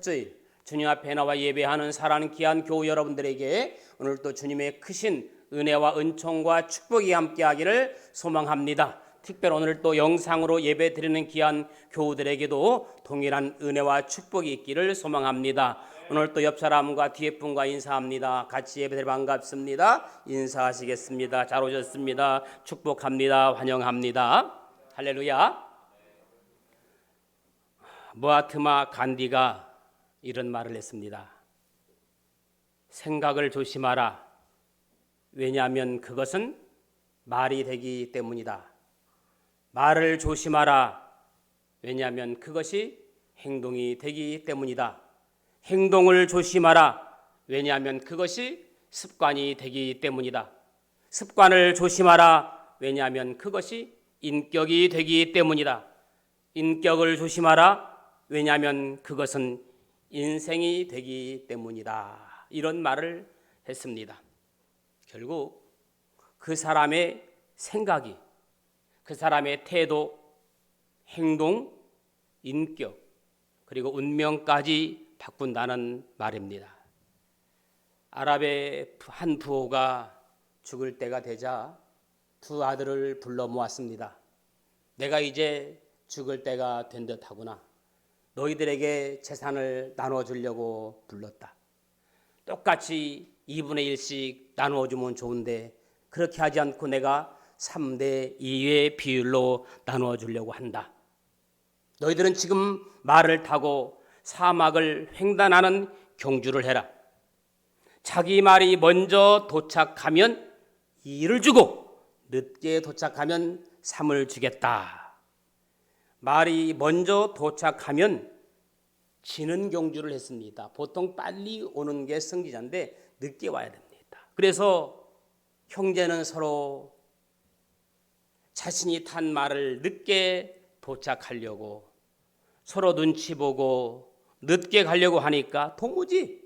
첫 주일 주님 앞에 나와 예배하는 사랑하는 귀한 교우 여러분들에게 오늘도 주님의 크신 은혜와 은총과 축복이 함께하기를 소망합니다. 특별히 오늘 또 영상으로 예배 드리는 귀한 교우들에게도 동일한 은혜와 축복이 있기를 소망합니다. 오늘 또 옆 사람과 뒤에 분과 인사합니다. 같이 예배드려 반갑습니다. 인사하시겠습니다. 잘 오셨습니다. 축복합니다. 환영합니다. 할렐루야. 마하트마 간디가 이런 말을 했습니다. 생각을 조심하라. 왜냐하면 그것은 말이 되기 때문이다. 말을 조심하라. 왜냐하면 그것이 행동이 되기 때문이다. 행동을 조심하라. 왜냐하면 그것이 습관이 되기 때문이다. 습관을 조심하라. 왜냐하면 그것이 인격이 되기 때문이다. 인격을 조심하라. 왜냐하면 그것은 인생이 되기 때문이다. 이런 말을 했습니다. 결국 그 사람의 생각이, 그 사람의 태도, 행동, 인격, 그리고 운명까지 바꾼다는 말입니다. 아랍의 한 부호가 죽을 때가 되자 두 아들을 불러 모았습니다. 내가 이제 죽을 때가 된 듯하구나. 너희들에게 재산을 나눠주려고 불렀다. 똑같이 2분의 1씩 나누어주면 좋은데 그렇게 하지 않고 내가 3대 2의 비율로 나누어주려고 한다. 너희들은 지금 말을 타고 사막을 횡단하는 경주를 해라. 자기 말이 먼저 도착하면 2를 주고 늦게 도착하면 3을 주겠다. 말이 먼저 도착하면 지는 경주를 했습니다. 보통 빨리 오는 게 승리자인데 늦게 와야 됩니다. 그래서 형제는 서로 자신이 탄 말을 늦게 도착하려고 서로 눈치 보고 늦게 가려고 하니까 도무지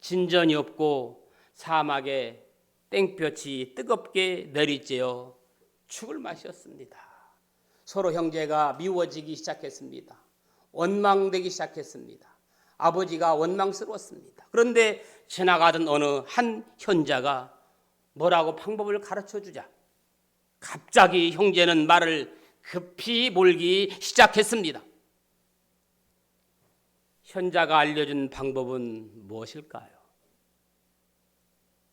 진전이 없고 사막에 땡볕이 뜨겁게 내리쬐어 죽을 맛이었습니다. 서로 형제가 미워지기 시작했습니다. 원망되기 시작했습니다. 아버지가 원망스러웠습니다. 그런데 지나가던 어느 한 현자가 뭐라고 방법을 가르쳐 주자 갑자기 형제는 말을 급히 몰기 시작했습니다. 현자가 알려준 방법은 무엇일까요?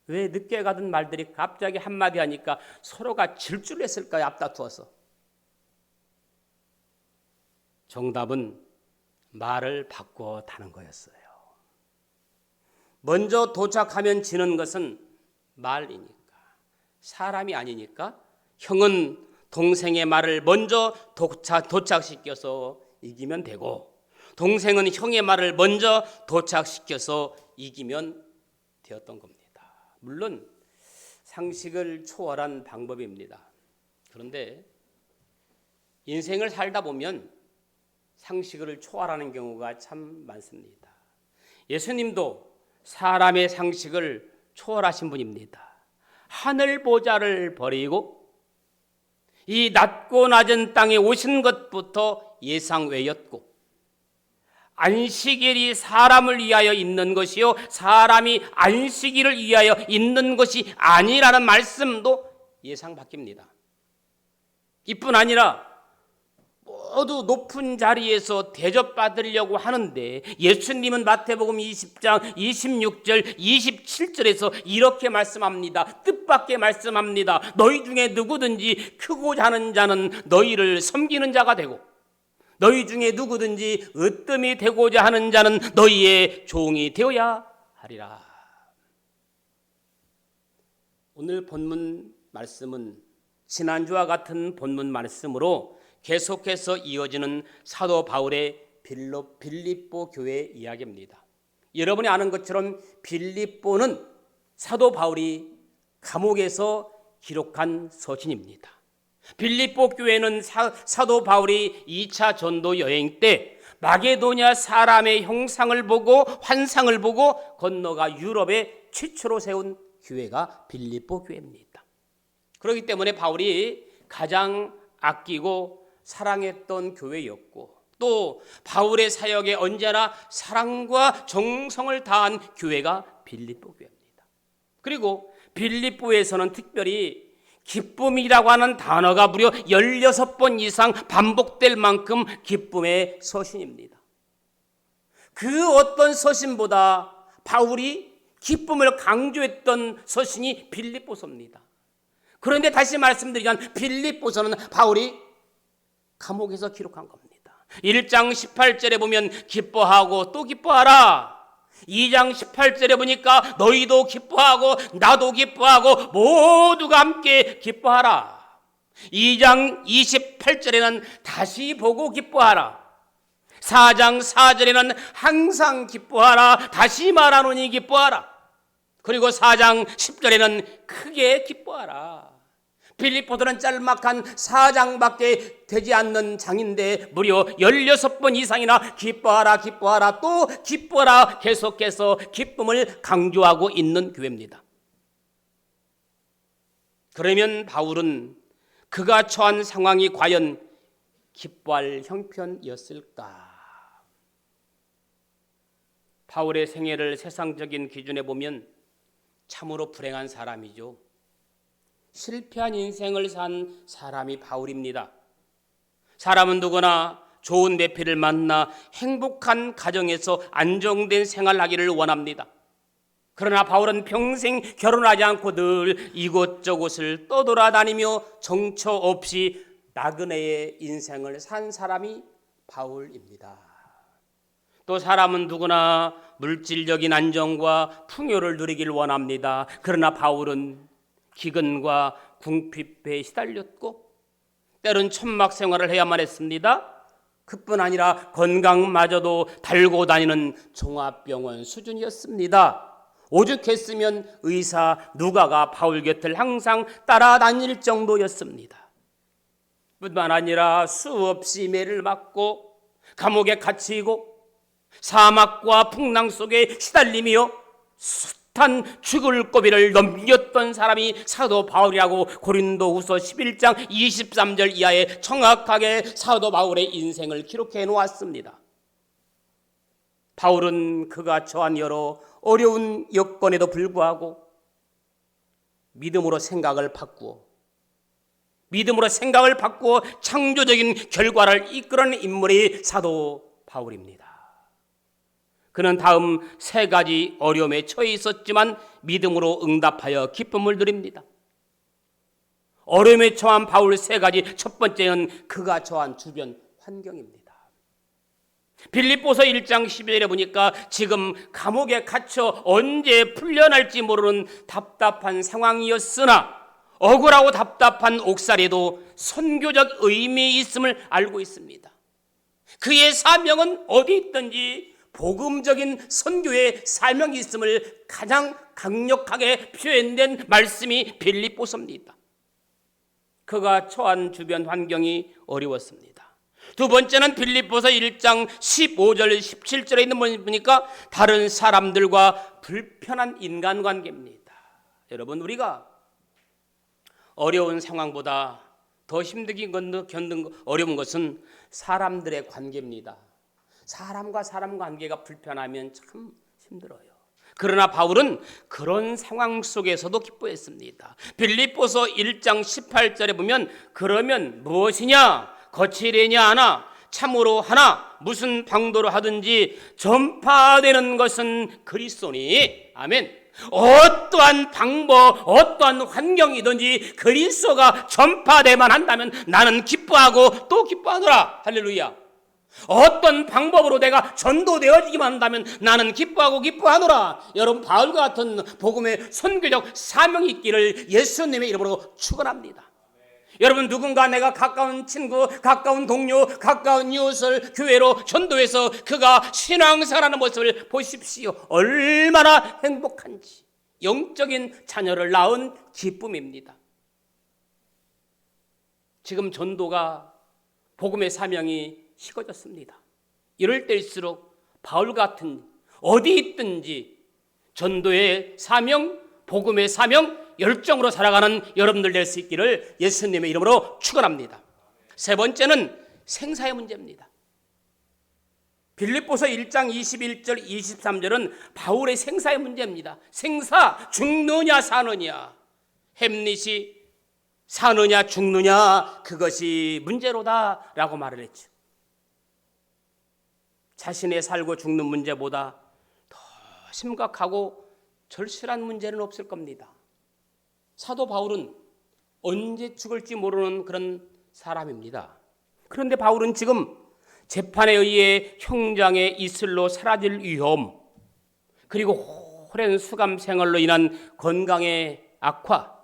왜 늦게 가던 말들이 갑자기 한마디 하니까 서로가 질주를 했을까요? 앞다투어서. 정답은 말을 바꿔 타는 거였어요. 먼저 도착하면 지는 것은 말이니까, 사람이 아니니까 형은 동생의 말을 먼저 도착시켜서 이기면 되고 동생은 형의 말을 먼저 도착시켜서 이기면 되었던 겁니다. 물론 상식을 초월한 방법입니다. 그런데 인생을 살다 보면 상식을 초월하는 경우가 참 많습니다. 예수님도 사람의 상식을 초월하신 분입니다. 하늘 보좌를 버리고 이 낮고 낮은 땅에 오신 것부터 예상 외였고 안식일이 사람을 위하여 있는 것이요 사람이 안식일을 위하여 있는 것이 아니라는 말씀도 예상 바뀝니다. 이뿐 아니라 모두 높은 자리에서 대접받으려고 하는데 예수님은 마태복음 20장 26절 27절에서 이렇게 말씀합니다. 뜻밖의 말씀합니다. 너희 중에 누구든지 크고자 하는 자는 너희를 섬기는 자가 되고 너희 중에 누구든지 으뜸이 되고자 하는 자는 너희의 종이 되어야 하리라. 오늘 본문 말씀은 지난주와 같은 본문 말씀으로 계속해서 이어지는 사도 바울의 빌립보 교회 이야기입니다. 여러분이 아는 것처럼 빌립보는 사도 바울이 감옥에서 기록한 서신입니다. 빌립보 교회는 사도 바울이 2차 전도 여행 때 마게도냐 사람의 형상을 보고 환상을 보고 건너가 유럽에 최초로 세운 교회가 빌립보 교회입니다. 그렇기 때문에 바울이 가장 아끼고 사랑했던 교회였고 또 바울의 사역에 언제나 사랑과 정성을 다한 교회가 빌립보 교회입니다. 그리고 빌립보에서는 특별히 기쁨이라고 하는 단어가 무려 16번 이상 반복될 만큼 기쁨의 서신입니다. 그 어떤 서신보다 바울이 기쁨을 강조했던 서신이 빌립보서입니다. 그런데 다시 말씀드리자면 빌립보서는 바울이 감옥에서 기록한 겁니다. 1장 18절에 보면 기뻐하고 또 기뻐하라. 2장 18절에 보니까 너희도 기뻐하고 나도 기뻐하고 모두가 함께 기뻐하라. 2장 28절에는 다시 보고 기뻐하라. 4장 4절에는 항상 기뻐하라. 다시 말하노니 기뻐하라. 그리고 4장 10절에는 크게 기뻐하라. 빌립보서는 짤막한 4장밖에 되지 않는 장인데 무려 16번 이상이나 기뻐하라 기뻐하라 또 기뻐하라 계속해서 기쁨을 강조하고 있는 교회입니다. 그러면 바울은 그가 처한 상황이 과연 기뻐할 형편이었을까? 바울의 생애를 세상적인 기준에 보면 참으로 불행한 사람이죠. 실패한 인생을 산 사람이 바울입니다. 사람은 누구나 좋은 배필을 만나 행복한 가정에서 안정된 생활하기를 원합니다. 그러나 바울은 평생 결혼하지 않고 늘 이곳저곳을 떠돌아다니며 정처 없이 나그네의 인생을 산 사람이 바울입니다. 또 사람은 누구나 물질적인 안정과 풍요를 누리길 원합니다. 그러나 바울은 기근과 궁핍에 시달렸고 때론 천막 생활을 해야만 했습니다. 그뿐 아니라 건강마저도 달고 다니는 종합병원 수준이었습니다. 오죽했으면 의사 누가가 바울 곁을 항상 따라다닐 정도였습니다. 뿐만 아니라 수없이 매를 맞고 감옥에 갇히고 사막과 풍랑 속에 시달리며 숱한 죽을 고비를 넘겼던 사람이 사도 바울이라고 고린도후서 11장 23절 이하에 정확하게 사도 바울의 인생을 기록해 놓았습니다. 바울은 그가 처한 여러 어려운 여건에도 불구하고 믿음으로 생각을 바꾸어 창조적인 결과를 이끌어낸 인물이 사도 바울입니다. 그는 다음 세 가지 어려움에 처해 있었지만 믿음으로 응답하여 기쁨을 누립니다. 어려움에 처한 바울 세 가지, 첫 번째는 그가 처한 주변 환경입니다. 빌립보서 1장 12절에 보니까 지금 감옥에 갇혀 언제 풀려날지 모르는 답답한 상황이었으나 억울하고 답답한 옥살이도 선교적 의미 있음을 알고 있습니다. 그의 사명은 어디 있든지 복음적인 선교의 사명이 있음을 가장 강력하게 표현된 말씀이 빌립보서입니다. 그가 처한 주변 환경이 어려웠습니다. 두 번째는 빌립보서 1장 15절 17절에 있는 걸 보니까 다른 사람들과 불편한 인간관계입니다. 여러분, 우리가 어려운 상황보다 더 힘들게 겪는 어려운 것은 사람들의 관계입니다. 사람과 사람 관계가 불편하면 참 힘들어요. 그러나 바울은 그런 상황 속에서도 기뻐했습니다. 빌립보서 1장 18절에 보면 그러면 무엇이냐 거칠애냐 하나 참으로 하나 무슨 방도로 하든지 전파되는 것은 그리스도니 아멘. 어떠한 방법 어떠한 환경이든지 그리스도가 전파되만 한다면 나는 기뻐하고 또 기뻐하노라. 할렐루야. 어떤 방법으로 내가 전도되어지기만 한다면 나는 기뻐하노라. 여러분, 바울과 같은 복음의 선교적 사명이 있기를 예수님의 이름으로 축원합니다. 여러분, 누군가 내가 가까운 친구, 가까운 동료, 가까운 이웃을 교회로 전도해서 그가 신앙생활하는 모습을 보십시오. 얼마나 행복한지. 영적인 자녀를 낳은 기쁨입니다. 지금 전도가 복음의 사명이 식어졌습니다. 이럴 때일수록 바울 같은 어디 있든지 전도의 사명, 복음의 사명, 열정으로 살아가는 여러분들 될 수 있기를 예수님의 이름으로 축원합니다. 세 번째는 생사의 문제입니다. 빌립보서 1장 21절 23절은 바울의 생사의 문제입니다. 생사, 죽느냐 사느냐, 햄릿이 사느냐 죽느냐, 그것이 문제로다 라고 말을 했죠. 자신의 살고 죽는 문제보다 더 심각하고 절실한 문제는 없을 겁니다. 사도 바울은 언제 죽을지 모르는 그런 사람입니다. 그런데 바울은 지금 재판에 의해 형장에 이슬로 사라질 위험, 그리고 오랜 수감 생활로 인한 건강의 악화,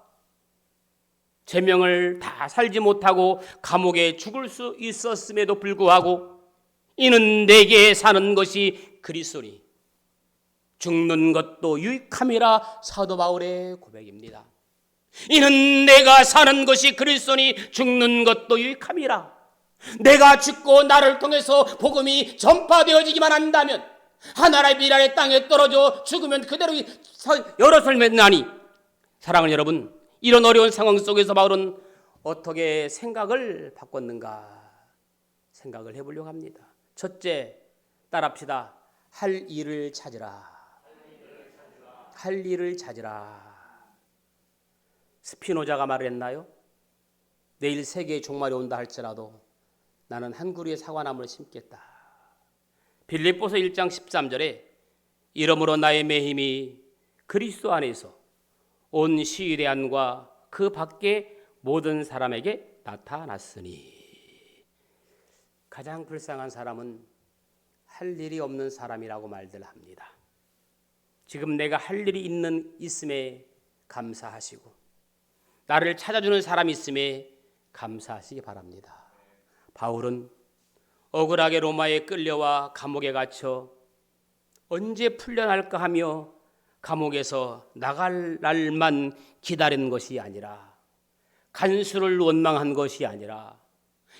제명을 다 살지 못하고 감옥에 죽을 수 있었음에도 불구하고 이는 내게 사는 것이 그리스도니 죽는 것도 유익함이라 사도 바울의 고백입니다. 이는 내가 사는 것이 그리스도니 죽는 것도 유익함이라. 내가 죽고 나를 통해서 복음이 전파되어지기만 한다면 하나님의 미랄의 땅에 떨어져 죽으면 그대로 여러 설매나니, 사랑하는 여러분, 이런 어려운 상황 속에서 바울은 어떻게 생각을 바꿨는가 생각을 해보려고 합니다. 첫째, 따라합시다. 할 일을 찾으라. 할 일을 찾으라. 스피노자가 말했나요? 내일 세계의 종말이 온다 할지라도 나는 한 그루의 사과나무를 심겠다. 빌립보서 1장 13절에 이러므로 나의 매힘이 그리스도 안에서 온 시위대 안과 그 밖에 모든 사람에게 나타났으니. 가장 불쌍한 사람은 할 일이 없는 사람이라고 말들 합니다. 지금 내가 할 일이 있음에 감사하시고 나를 찾아주는 사람이 있음에 감사하시기 바랍니다. 바울은 억울하게 로마에 끌려와 감옥에 갇혀 언제 풀려날까 하며 감옥에서 나갈 날만 기다린 것이 아니라, 간수를 원망한 것이 아니라,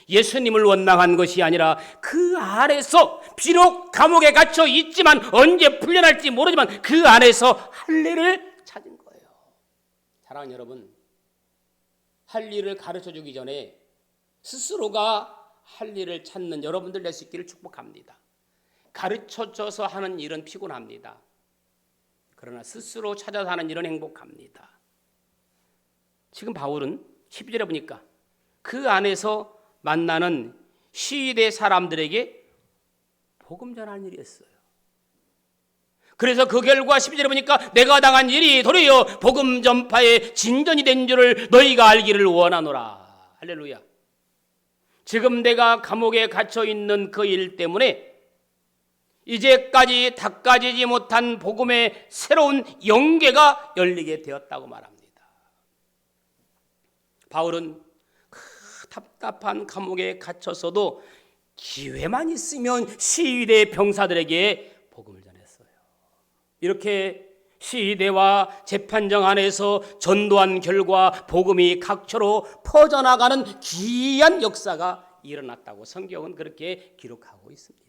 예수님을 원망한 것이 아니라, 그 안에서 비록 감옥에 갇혀 있지만 언제 풀려날지 모르지만 그 안에서 할 일을 찾은 거예요. 사랑하는 여러분, 할 일을 가르쳐주기 전에 스스로가 할 일을 찾는 여러분들 될 수 있기를 축복합니다. 가르쳐줘서 하는 일은 피곤합니다. 그러나 스스로 찾아서 하는 일은 행복합니다. 지금 바울은 12절에 보니까 그 안에서 만나는 시위대 사람들에게 복음 전하는 일이었어요. 그래서 그 결과 12절에 보니까 내가 당한 일이 도리어 복음 전파의 진전이 된 줄을 너희가 알기를 원하노라. 할렐루야. 지금 내가 감옥에 갇혀 있는 그 일 때문에 이제까지 닦아지지 못한 복음의 새로운 영계가 열리게 되었다고 말합니다. 바울은 그 답답한 감옥에 갇혀서도 기회만 있으면 시위대 병사들에게 복음을 전했어요. 이렇게 시위대와 재판정 안에서 전도한 결과 복음이 각처로 퍼져나가는 귀한 역사가 일어났다고 성경은 그렇게 기록하고 있습니다.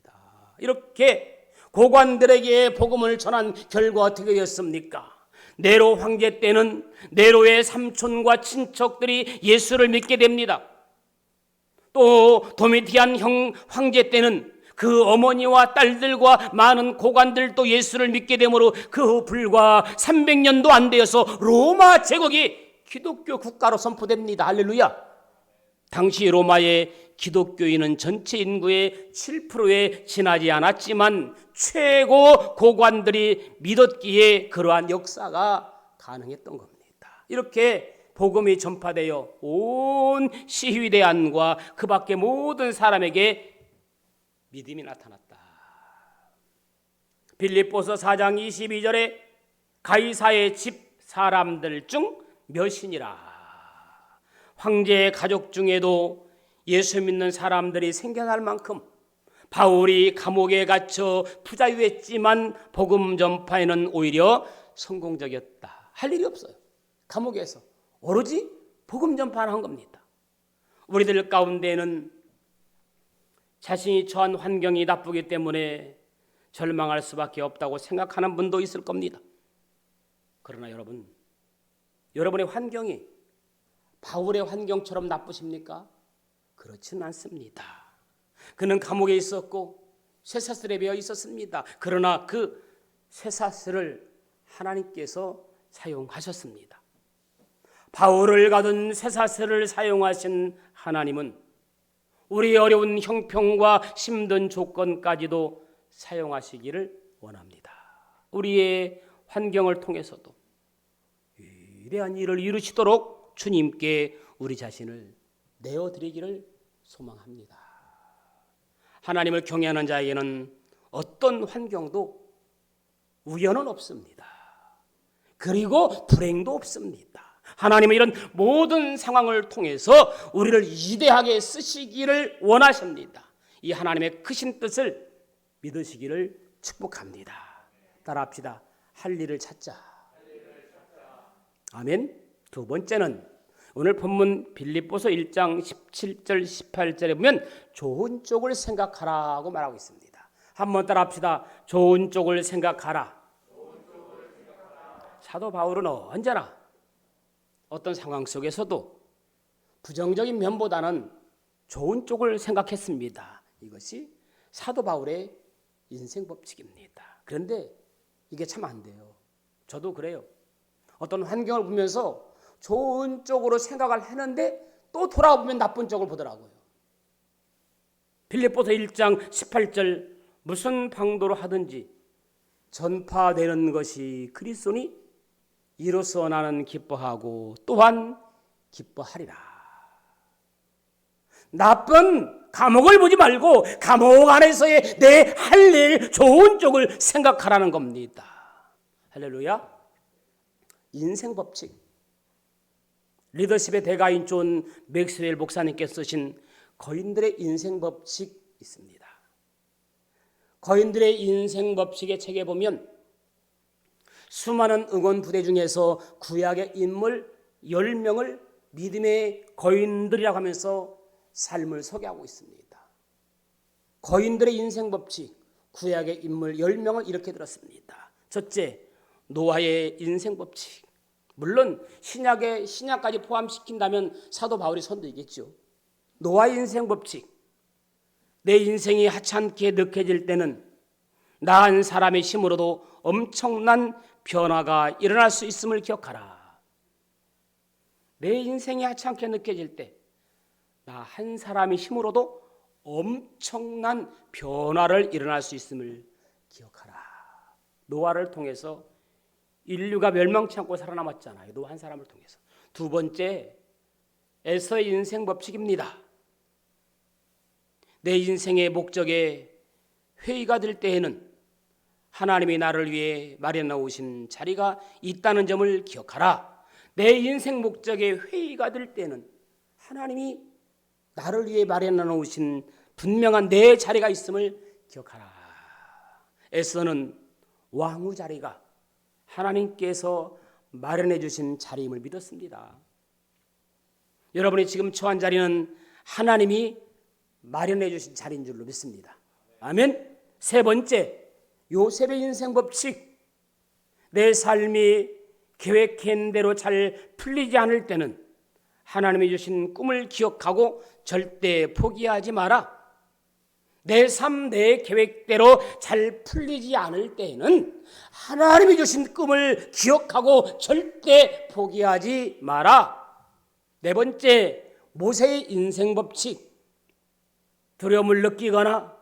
이렇게 고관들에게 복음을 전한 결과 어떻게 되었습니까? 네로 황제 때는 네로의 삼촌과 친척들이 예수를 믿게 됩니다. 또 도미티안 황제 때는 그 어머니와 딸들과 많은 고관들도 예수를 믿게 되므로 그 후 불과 300년도 안 되어서 로마 제국이 기독교 국가로 선포됩니다. 할렐루야. 당시 로마의 기독교인은 전체 인구의 7%에 지나지 않았지만 최고 고관들이 믿었기에 그러한 역사가 가능했던 겁니다. 이렇게 복음이 전파되어 온 시위대 안과 그 밖의 모든 사람에게 믿음이 나타났다. 빌립보서 4장 22절에 가이사의 집 사람들 중 몇이니라. 황제의 가족 중에도 예수 믿는 사람들이 생겨날 만큼 바울이 감옥에 갇혀 부자유했지만 복음 전파에는 오히려 성공적이었다. 할 일이 없어요. 감옥에서 오로지 복음 전파를 한 겁니다. 우리들 가운데는 자신이 처한 환경이 나쁘기 때문에 절망할 수밖에 없다고 생각하는 분도 있을 겁니다. 그러나 여러분의 환경이 바울의 환경처럼 나쁘십니까? 그렇지는 않습니다. 그는 감옥에 있었고 쇠사슬에 매여 있었습니다. 그러나 그 쇠사슬을 하나님께서 사용하셨습니다. 바울을 가둔 쇠사슬을 사용하신 하나님은 우리의 어려운 형편과 힘든 조건까지도 사용하시기를 원합니다. 우리의 환경을 통해서도 위대한 일을 이루시도록 주님께 우리 자신을 내어드리기를 소망합니다. 하나님을 경외하는 자에게는 어떤 환경도 우연은 없습니다. 그리고 불행도 없습니다. 하나님은 이런 모든 상황을 통해서 우리를 위대하게 쓰시기를 원하십니다. 이 하나님의 크신 뜻을 믿으시기를 축복합니다. 따라합시다. 할 일을 찾자. 아멘. 두 번째는 오늘 본문 빌립보서 1장 17절 18절에 보면 좋은 쪽을 생각하라고 말하고 있습니다. 한번 따라합시다. 좋은 쪽을 생각하라. 사도 바울은 언제나 어떤 상황 속에서도 부정적인 면보다는 좋은 쪽을 생각했습니다. 이것이 사도 바울의 인생 법칙입니다. 그런데 이게 참 안 돼요. 저도 그래요. 어떤 환경을 보면서 좋은 쪽으로 생각을 했는데 또 돌아보면 나쁜 쪽을 보더라고요. 빌립보서 1장 18절 무슨 방도로 하든지 전파되는 것이 그리스도니 이로써 나는 기뻐하고 또한 기뻐하리라. 나쁜 감옥을 보지 말고 감옥 안에서의 내 할 일 좋은 쪽을 생각하라는 겁니다. 할렐루야. 인생 법칙. 리더십의 대가인 존 맥스웰 목사님께서 쓰신 거인들의 인생 법칙 있습니다. 거인들의 인생 법칙의 책에 보면 수많은 응원 부대 중에서 구약의 인물 10명을 믿음의 거인들이라고 하면서 삶을 소개하고 있습니다. 거인들의 인생 법칙, 구약의 인물 10명을 이렇게 들었습니다. 첫째, 노아의 인생 법칙. 물론 신약까지 포함시킨다면 사도 바울이 선두이겠죠. 노아의 인생 법칙. 내 인생이 하찮게 느껴질 때는 나 한 사람의 힘으로도 엄청난 변화가 일어날 수 있음을 기억하라. 내 인생이 하찮게 느껴질 때 나 한 사람의 힘으로도 엄청난 변화를 일어날 수 있음을 기억하라. 노아를 통해서 인류가 멸망치 않고 살아남았잖아요. 노아 한 사람을 통해서. 두 번째, 에서의 인생 법칙입니다. 내 인생의 목적에 회의가 될 때에는 하나님이 나를 위해 마련해 놓으신 자리가 있다는 점을 기억하라. 내 인생 목적에 회의가 될 때는 하나님이 나를 위해 마련해 놓으신 분명한 내 자리가 있음을 기억하라. 에서는 왕후 자리가 하나님께서 마련해 주신 자리임을 믿었습니다. 여러분이 지금 처한 자리는 하나님이 마련해 주신 자리인 줄로 믿습니다. 아멘. 세 번째, 요셉의 인생 법칙. 내 삶이 계획한 대로 잘 풀리지 않을 때는 하나님이 주신 꿈을 기억하고 절대 포기하지 마라. 내 삶, 내 계획대로 잘 풀리지 않을 때에는 하나님이 주신 꿈을 기억하고 절대 포기하지 마라. 네 번째, 모세의 인생 법칙. 두려움을 느끼거나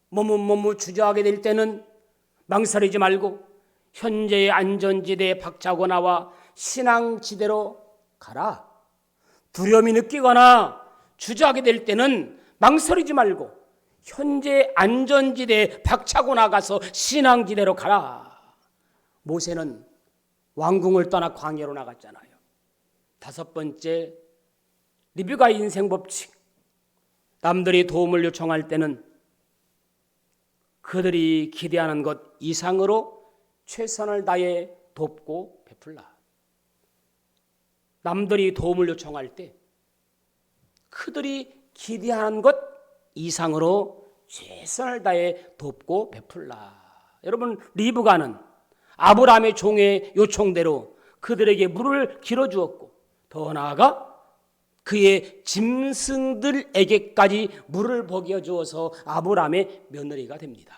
머뭇머뭇 주저하게 될 때는 망설이지 말고 현재의 안전지대에 박차고 나와 신앙지대로 가라. 두려움이 느끼거나 주저하게 될 때는 망설이지 말고 현재 안전지대에 박차고 나가서 신앙지대로 가라. 모세는 왕궁을 떠나 광야로 나갔잖아요. 다섯 번째, 리브가 인생 법칙. 남들이 도움을 요청할 때는 그들이 기대하는 것 이상으로 최선을 다해 돕고 베풀라. 남들이 도움을 요청할 때 그들이 기대하는 것 이상으로 최선을 다해 돕고 베풀라. 여러분, 리브가는 아브라함의 종의 요청대로 그들에게 물을 길어주었고 더 나아가 그의 짐승들에게까지 물을 먹여주어서 아브라함의 며느리가 됩니다.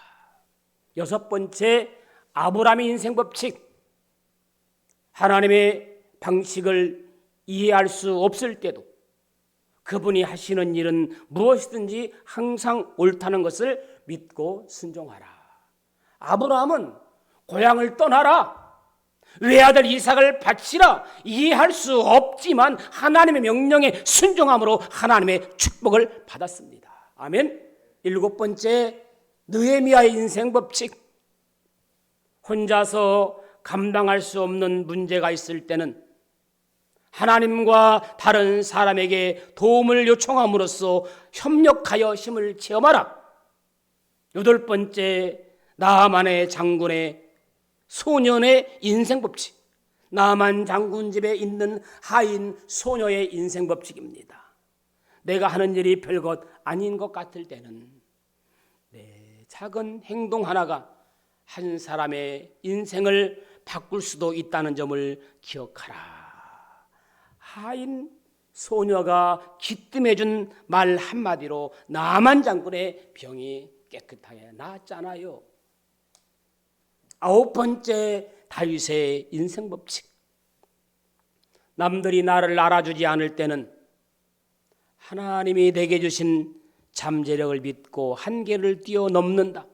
여섯 번째, 아브라함의 인생 법칙. 하나님의 방식을 이해할 수 없을 때도 그분이 하시는 일은 무엇이든지 항상 옳다는 것을 믿고 순종하라. 아브라함은 고향을 떠나라, 외아들 이삭을 바치라, 이해할 수 없지만 하나님의 명령에 순종함으로 하나님의 축복을 받았습니다. 아멘. 일곱 번째, 느헤미야의 인생 법칙. 혼자서 감당할 수 없는 문제가 있을 때는 하나님과 다른 사람에게 도움을 요청함으로써 협력하여 힘을 체험하라. 여덟 번째, 나아만의 장군의 소년의 인생 법칙. 나아만 장군 집에 있는 하인 소녀의 인생 법칙입니다. 내가 하는 일이 별것 아닌 것 같을 때는 내 작은 행동 하나가 한 사람의 인생을 바꿀 수도 있다는 점을 기억하라. 하인 소녀가 기뜸해준 말 한마디로 나아만 장군의 병이 깨끗하게 나았잖아요. 아홉 번째, 다윗의 인생 법칙. 남들이 나를 알아주지 않을 때는 하나님이 내게 주신 잠재력을 믿고 한계를 뛰어넘는다.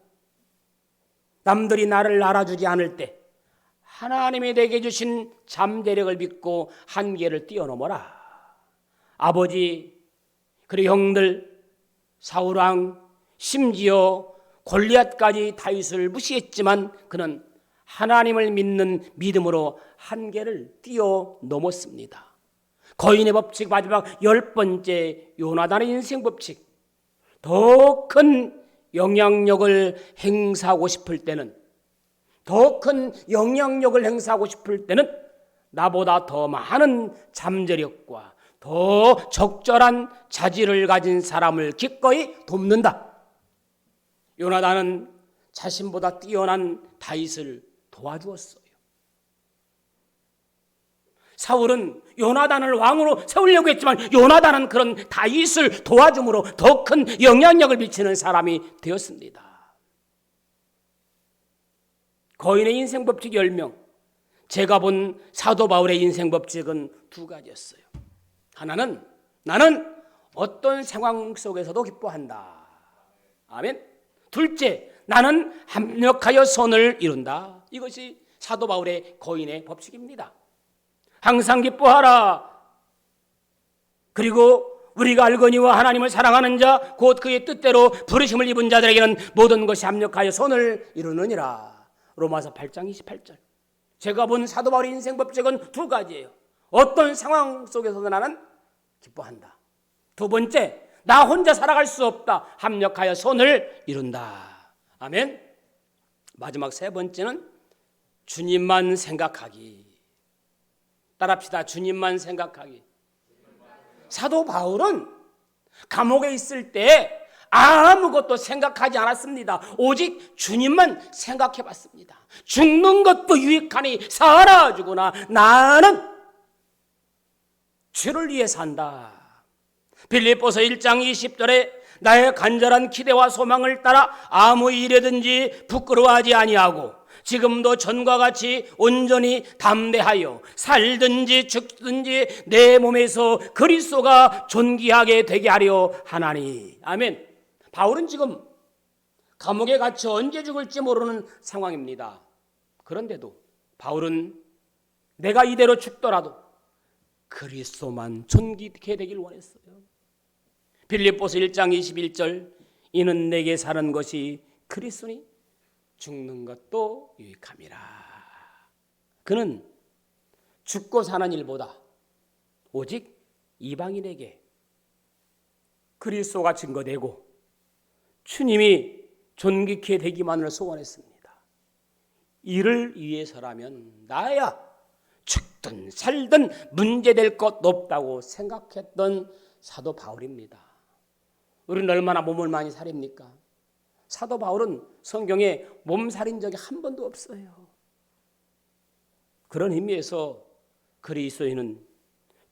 남들이 나를 알아주지 않을 때 하나님이 내게 주신 잠재력을 믿고 한계를 뛰어넘어라. 아버지, 그리고 형들, 사울왕, 심지어 골리앗까지 다윗을 무시했지만 그는 하나님을 믿는 믿음으로 한계를 뛰어넘었습니다. 거인의 법칙 마지막 열 번째, 요나단의 인생 법칙. 더 큰 영향력을 행사하고 싶을 때는, 더 큰 영향력을 행사하고 싶을 때는 나보다 더 많은 잠재력과 더 적절한 자질을 가진 사람을 기꺼이 돕는다. 요나단은 자신보다 뛰어난 다윗을 도와주었어요. 사울은 요나단을 왕으로 세우려고 했지만 요나단은 그런 다윗을 도와줌으로 더 큰 영향력을 미치는 사람이 되었습니다. 거인의 인생 법칙 10명. 제가 본 사도 바울의 인생 법칙은 두 가지였어요. 하나는 나는 어떤 상황 속에서도 기뻐한다. 아멘. 둘째, 나는 합력하여 선을 이룬다. 이것이 사도 바울의 거인의 법칙입니다. 항상 기뻐하라. 그리고 우리가 알거니와 하나님을 사랑하는 자 곧 그의 뜻대로 부르심을 입은 자들에게는 모든 것이 합력하여 선을 이루느니라. 로마서 8장 28절. 제가 본 사도 바울의 인생 법칙은 두 가지예요. 어떤 상황 속에서도 나는 기뻐한다. 두 번째, 나 혼자 살아갈 수 없다. 합력하여 선을 이룬다. 아멘. 마지막 세 번째는 주님만 생각하기. 따라합시다. 주님만 생각하기. 사도 바울은 감옥에 있을 때 아무것도 생각하지 않았습니다. 오직 주님만 생각해 봤습니다. 죽는 것도 유익하니 살아주구나. 나는 주를 위해 산다. 빌립보서 1장 20절에 나의 간절한 기대와 소망을 따라 아무 일에든지 부끄러워하지 아니하고 지금도 전과 같이 온전히 담대하여 살든지 죽든지 내 몸에서 그리스도가 존귀하게 되게 하려 하나니. 아멘. 바울은 지금 감옥에 갇혀 언제 죽을지 모르는 상황입니다. 그런데도 바울은 내가 이대로 죽더라도 그리스도만 존귀케 되길 원했어요. 빌립보서 1장 21절 이는 내게 사는 것이 그리스도니 죽는 것도 유익함이라. 그는 죽고 사는 일보다 오직 이방인에게 그리스도가 증거되고 주님이 존귀케 되기만을 소원했습니다. 이를 위해서라면 나야 죽든 살든 문제될 것 없다고 생각했던 사도 바울입니다. 우리는 얼마나 몸을 많이 사립니까? 사도 바울은 성경에 몸살인 적이 한 번도 없어요. 그런 의미에서 그리스도인은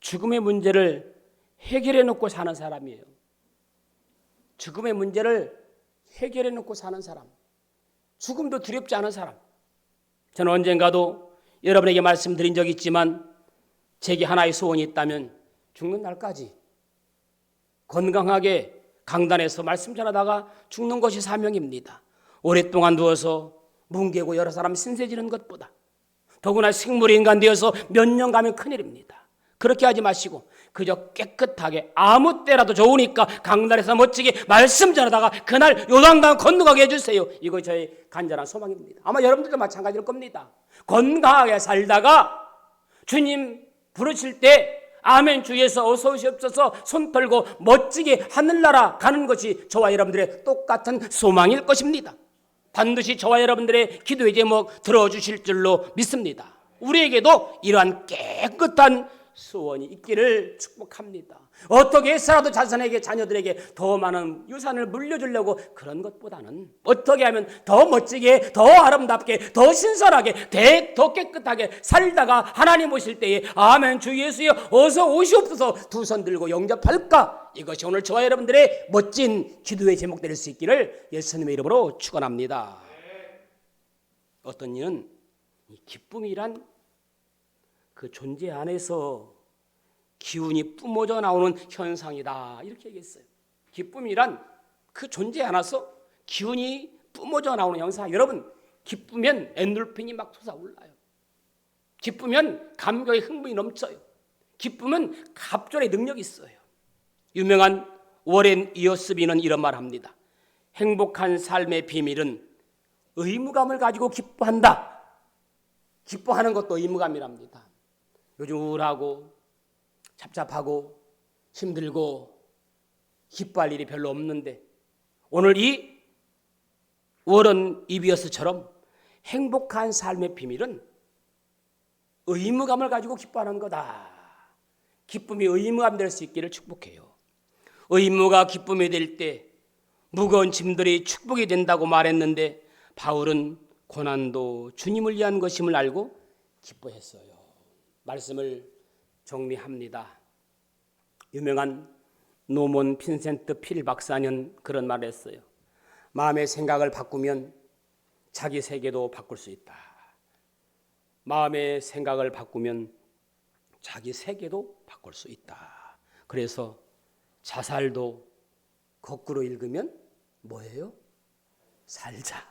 죽음의 문제를 해결해 놓고 사는 사람이에요. 죽음의 문제를 해결해 놓고 사는 사람, 죽음도 두렵지 않은 사람. 저는 언젠가도 여러분에게 말씀드린 적이 있지만 제게 하나의 소원이 있다면 죽는 날까지 건강하게 강단에서 말씀 전하다가 죽는 것이 사명입니다. 오랫동안 누워서 뭉개고 여러 사람 신세지는 것보다, 더구나 식물인간 되어서 몇 년 가면 큰일입니다. 그렇게 하지 마시고 그저 깨끗하게 아무 때라도 좋으니까 강단에서 멋지게 말씀 전하다가 그날 요단강 건너가게 해주세요. 이거 저의 간절한 소망입니다. 아마 여러분들도 마찬가지일 겁니다. 건강하게 살다가 주님 부르실 때 아멘 주에서 어서 오시옵소서 손 털고 멋지게 하늘나라 가는 것이 저와 여러분들의 똑같은 소망일 것입니다. 반드시 저와 여러분들의 기도의 제목 들어주실 줄로 믿습니다. 우리에게도 이러한 깨끗한 소원이 있기를 축복합니다. 어떻게 해서라도 자손에게, 자녀들에게 더 많은 유산을 물려주려고 그런 것보다는 어떻게 하면 더 멋지게, 더 아름답게, 더 신선하게, 더 깨끗하게 살다가 하나님 오실 때에 아멘 주 예수여 어서 오시옵소서 두 손 들고 영접할까? 이것이 오늘 저와 여러분들의 멋진 기도의 제목 될 수 있기를 예수님의 이름으로 축원합니다. 어떤 이는 기쁨이란 그 존재 안에서 기운이 뿜어져 나오는 현상이다, 이렇게 얘기했어요. 기쁨이란 그 존재 안에서 기운이 뿜어져 나오는 현상. 여러분, 기쁘면 엔돌핀이 막 솟아올라요. 기쁘면 감격의 흥분이 넘쳐요. 기쁨은 갑절의 능력이 있어요. 유명한 워렌 이어스비는 이런 말을 합니다. 행복한 삶의 비밀은 의무감을 가지고 기뻐한다. 기뻐하는 것도 의무감이랍니다. 요즘 우울하고 잡잡하고 힘들고 기뻐할 일이 별로 없는데 오늘 이 워런 이비어스처럼 행복한 삶의 비밀은 의무감을 가지고 기뻐하는 거다. 기쁨이 의무감 될 수 있기를 축복해요. 의무가 기쁨이 될 때 무거운 짐들이 축복이 된다고 말했는데 바울은 고난도 주님을 위한 것임을 알고 기뻐했어요. 말씀을 정리합니다. 유명한 노몬 빈센트 필 박사는 그런 말을 했어요. 마음의 생각을 바꾸면 자기 세계도 바꿀 수 있다. 마음의 생각을 바꾸면 자기 세계도 바꿀 수 있다. 그래서 자살도 거꾸로 읽으면 뭐예요? 살자.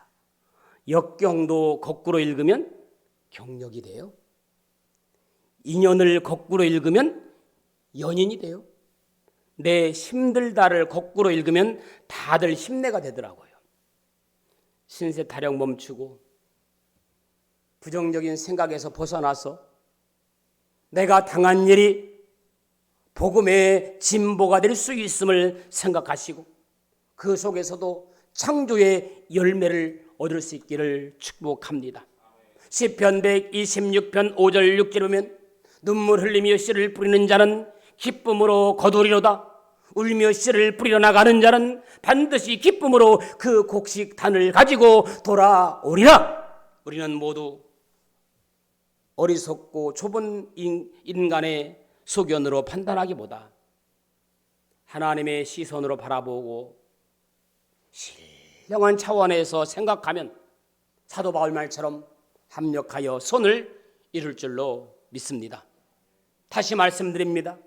역경도 거꾸로 읽으면 경력이 돼요. 인연을 거꾸로 읽으면 연인이 돼요. 내 힘들다를 거꾸로 읽으면 다들 힘내가 되더라고요. 신세 타령 멈추고 부정적인 생각에서 벗어나서 내가 당한 일이 복음의 진보가 될 수 있음을 생각하시고 그 속에서도 창조의 열매를 얻을 수 있기를 축복합니다. 시편 126편 5절 6절 보면 눈물 흘리며 씨를 뿌리는 자는 기쁨으로 거두리로다. 울며 씨를 뿌리러 나가는 자는 반드시 기쁨으로 그 곡식단을 가지고 돌아오리라. 우리는 모두 어리석고 좁은 인간의 소견으로 판단하기보다 하나님의 시선으로 바라보고 신령한 차원에서 생각하면 사도 바울 말처럼 합력하여 선을 이룰 줄로 믿습니다. 다시 말씀드립니다.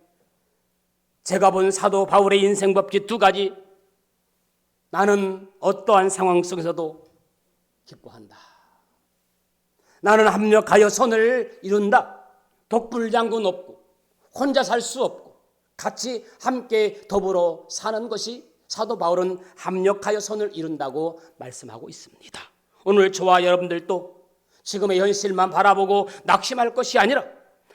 제가 본 사도 바울의 인생 법칙 두 가지. 나는 어떠한 상황 속에서도 기뻐한다. 나는 합력하여 선을 이룬다. 독불장군 없고 혼자 살 수 없고 같이 함께 더불어 사는 것이 사도 바울은 합력하여 선을 이룬다고 말씀하고 있습니다. 오늘 저와 여러분들도 지금의 현실만 바라보고 낙심할 것이 아니라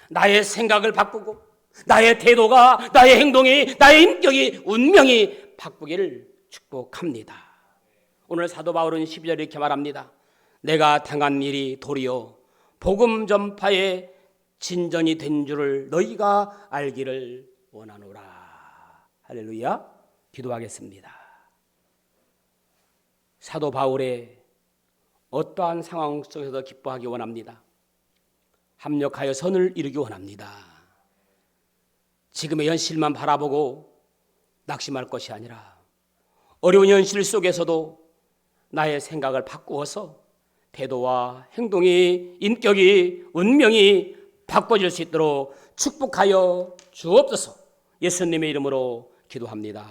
나의 생각을 바꾸고 나의 태도가, 나의 행동이, 나의 인격이, 운명이 바꾸기를 축복합니다. 오늘 사도 바울은 12절에 이렇게 말합니다. 내가 당한 일이 도리어 복음 전파의 진전이 된 줄을 너희가 알기를 원하노라. 할렐루야. 기도하겠습니다. 사도 바울의 어떠한 상황 속에서 기뻐하기 원합니다. 합력하여 선을 이루기 원합니다. 지금의 현실만 바라보고 낙심할 것이 아니라 어려운 현실 속에서도 나의 생각을 바꾸어서 태도와 행동이, 인격이, 운명이 바꿔질 수 있도록 축복하여 주옵소서. 예수님의 이름으로 기도합니다.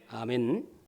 아멘.